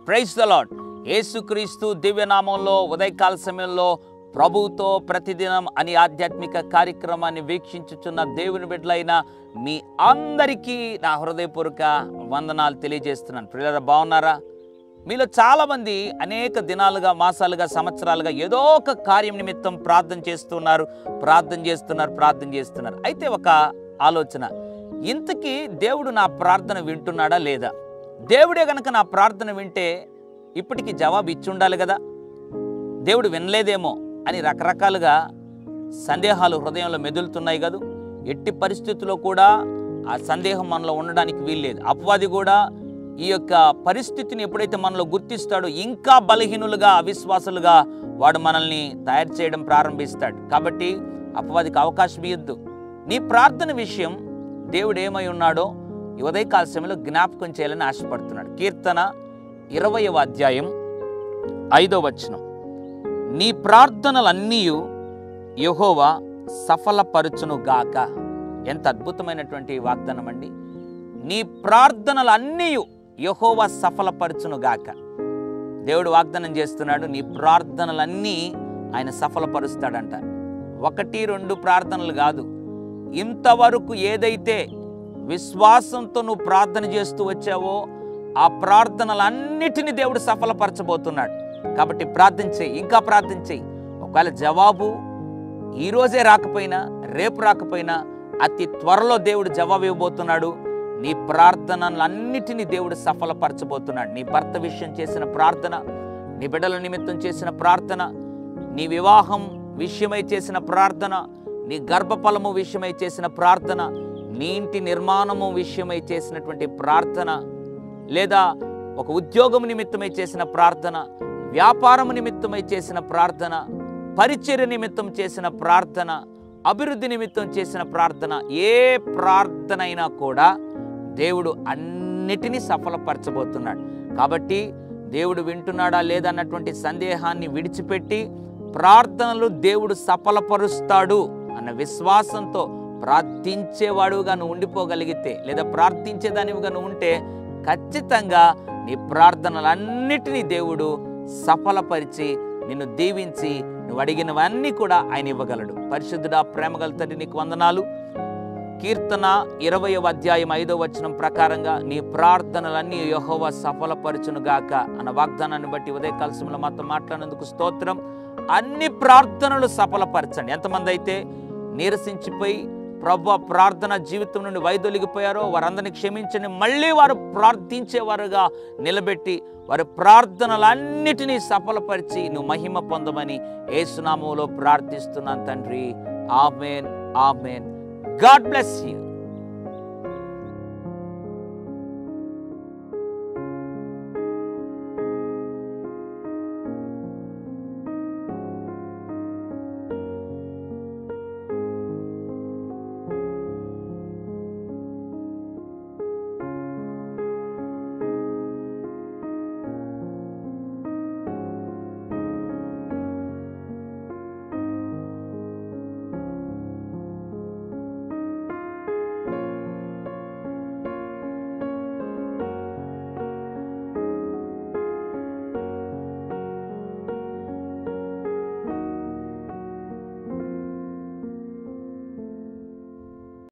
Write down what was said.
Praise the lord. యేసుక్రీస్తు దివ్యనామంలో ఉదయకాల సమయంలో ప్రభువుతో ప్రతిదినం అని ఆధ్యాత్మిక కార్యక్రమాన్ని వీక్షించుచున్న దేవుని బిడ్డలైన మీ అందరికీ నా హృదయపూర్వక వందనాలు తెలియజేస్తున్నాను. ప్రియులారా, బాగున్నారా? మీలో చాలామంది అనేక దినాలుగా, మాసాలుగా, సంవత్సరాలుగా ఏదో ఒక కార్యం నిమిత్తం ప్రార్థన చేస్తున్నారు. అయితే ఒక ఆలోచన, ఇంతకీ దేవుడు నా ప్రార్థన వింటున్నాడా లేదా? దేవుడే గనక నా ప్రార్థన వింటే ఇప్పటికీ జవాబు ఇచ్చి ఉండాలి కదా. దేవుడు వినలేదేమో అని రకరకాలుగా సందేహాలు హృదయంలో మెదులుతున్నాయి కదా. ఎట్టి పరిస్థితుల్లో కూడా ఆ సందేహం మనలో ఉండడానికి వీల్లేదు. అపవాది కూడా ఈ యొక్క పరిస్థితిని ఎప్పుడైతే మనలో గుర్తిస్తాడో ఇంకా బలహీనులుగా, అవిశ్వాసులుగా వాడు మనల్ని తయారు చేయడం ప్రారంభిస్తాడు. కాబట్టి అపవాదికి అవకాశం ఇవ్వద్దు. నీ ప్రార్థన విషయం దేవుడు ఏమై ఉన్నాడో ఈ ఉదయకాల సమయంలో జ్ఞాపకం చేయాలని ఆశపడుతున్నాడు. కీర్తన 20వ అధ్యాయం 5వ వచనం, నీ ప్రార్థనలన్నీ యెహోవా సఫలపరచును గాక. ఎంత అద్భుతమైనటువంటి వాగ్దానం అండి. నీ ప్రార్థనలన్నీ యెహోవా సఫలపరచును గాక. దేవుడు వాగ్దానం చేస్తున్నాడు, నీ ప్రార్థనలన్నీ ఆయన సఫలపరుస్తాడంట. 1-2 ప్రార్థనలు కాదు, ఇంతవరకు ఏదైతే విశ్వాసంతో నువ్వు ప్రార్థన చేస్తూ వచ్చావో ఆ ప్రార్థనలన్నిటినీ దేవుడు సఫలపరచబోతున్నాడు. కాబట్టి ప్రార్థన చేయి, ఇంకా ప్రార్థన చేయి. ఒకవేళ జవాబు ఈరోజే రాకపోయినా, రేపు రాకపోయినా, అతి త్వరలో దేవుడు జవాబు ఇవ్వబోతున్నాడు. నీ ప్రార్థనలన్నిటినీ దేవుడు సఫలపరచబోతున్నాడు. నీ భర్త విషయం చేసిన ప్రార్థన, నీ బిడ్డల నిమిత్తం చేసిన ప్రార్థన, నీ వివాహం విషయమై చేసిన ప్రార్థన, నీ గర్భఫలము విషయమై చేసిన ప్రార్థన, నీ ఇంటి నిర్మాణము విషయమై చేసినటువంటి ప్రార్థన, లేదా ఒక ఉద్యోగం నిమిత్తమై చేసిన ప్రార్థన, వ్యాపారం నిమిత్తమై చేసిన ప్రార్థన, పరిచర్య నిమిత్తం చేసిన ప్రార్థన, అభివృద్ధి నిమిత్తం చేసిన ప్రార్థన, ఏ ప్రార్థన అయినా కూడా దేవుడు అన్నిటినీ సఫలపరచబోతున్నాడు. కాబట్టి దేవుడు వింటున్నాడా లేదా అన్నటువంటి సందేహాన్ని విడిచిపెట్టి ప్రార్థనలు దేవుడు సఫలపరుస్తాడు అన్న విశ్వాసంతో ప్రార్థించేవాడుగా నువ్వు ఉండిపోగలిగితే, లేదా ప్రార్థించేదానివిగా నువ్వు ఉంటే ఖచ్చితంగా నీ ప్రార్థనలన్నిటినీ దేవుడు సఫలపరిచి నిన్ను దీవించి నువ్వు అడిగినవన్నీ కూడా ఆయన ఇవ్వగలడు. పరిశుద్ధుడా, ప్రేమగల తండ్రి, నీకు వందనాలు. కీర్తన 20వ అధ్యాయం 5వ వచనం ప్రకారంగా నీ ప్రార్థనలన్నీ యెహోవా సఫలపరచును గాక అన్న వాగ్దానాన్ని బట్టి ఉదయకాల సమయంలో మాతో మాట్లాడినందుకు స్తోత్రం. అన్ని ప్రార్థనలు సఫలపరచండి. ఎంతమంది అయితే నీరసించిపోయి ప్రభువా ప్రార్థన జీవితం నుండి వైదొలిగిపోయారో వారందరినీ క్షమించండి. మళ్ళీ వారు ప్రార్థించేవారుగా నిలబెట్టి వారి ప్రార్థనలన్నిటినీ సఫలపరిచి నువ్వు మహిమ పొందమని యేసు నామములో ప్రార్థిస్తున్నాను తండ్రి. ఆమేన్, ఆమేన్. God bless you.